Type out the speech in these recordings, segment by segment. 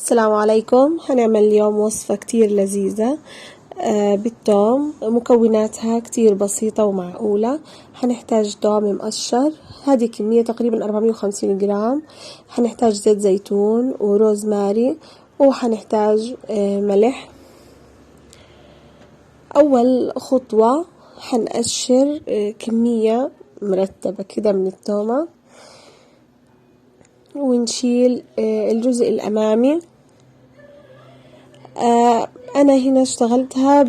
السلام عليكم. هنعمل اليوم وصفة كتير لذيذة بالثوم. مكوناتها كتير بسيطة ومعقولة. هنحتاج توم مقشر، هذه كمية تقريبا 450 جرام. هنحتاج زيت زيتون وروزماري، وهنحتاج ملح. أول خطوة هنقشر كمية مرتبة كده من التومة، ونشيل الجزء الأمامي. أنا هنا اشتغلتها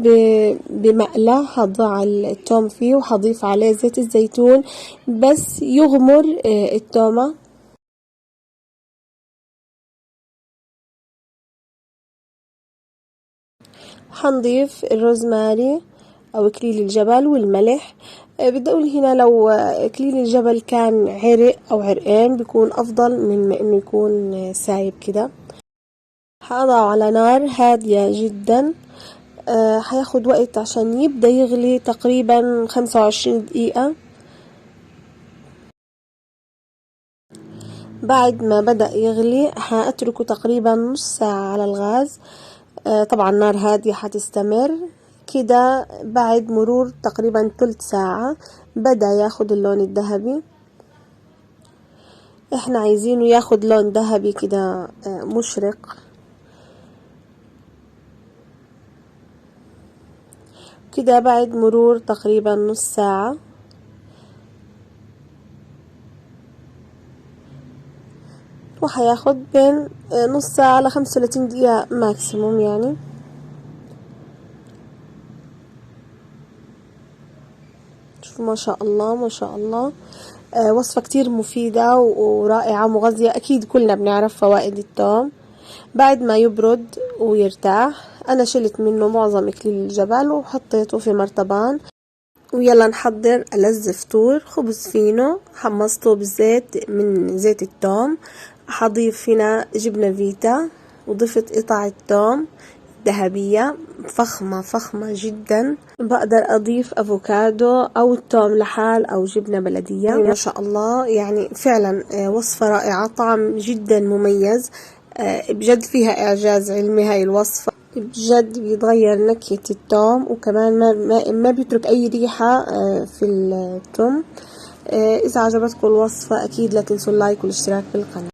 بمقلة، هضع التوم فيه وهضيف عليه زيت الزيتون بس يغمر التومة. هنضيف الروزماري أو إكليل الجبل والملح. بدي أقول هنا لو إكليل الجبل كان عرق أو عرقين بيكون أفضل من إنه يكون سايب كده. هضعه على نار هادية جدا. هياخد وقت عشان يبدأ يغلي تقريبا 25 دقيقة. بعد ما بدأ يغلي هأتركه تقريبا نص ساعة على الغاز. طبعا نار هادية هتستمر كده. بعد مرور تقريبا ثلث ساعة بدأ ياخد اللون الذهبي. احنا عايزينه ياخد لون ذهبي كده مشرق كده. بعد مرور تقريبا نص ساعة وهياخد بين نص ساعة ل 35 دقيقة ماكسيموم يعني. شوفوا ما شاء الله ما شاء الله. وصفة كتير مفيدة ورائعة مغذية. أكيد كلنا بنعرف فوائد التوم. بعد ما يبرد ويرتاح أنا شلت منه معظم إكليل الجبل وحطيته في مرطبان. ويلا نحضر ألذ فطور. خبز فينو حمصته بزيت من زيت التوم. هضيف هنا جبنة فيتا، وضفت قطع التوم ذهبية فخمة فخمة جدا. بقدر أضيف أفوكادو أو التوم لحال أو جبنة بلدية. ما شاء الله يعني فعلا وصفة رائعة، طعم جدا مميز. بجد فيها إعجاز علمي هاي الوصفة. بجد بيتغير نكهة التوم، وكمان ما بيترك أي ريحة في التوم. إذا عجبتكم الوصفة أكيد لا تنسوا اللايك والاشتراك بالقناة.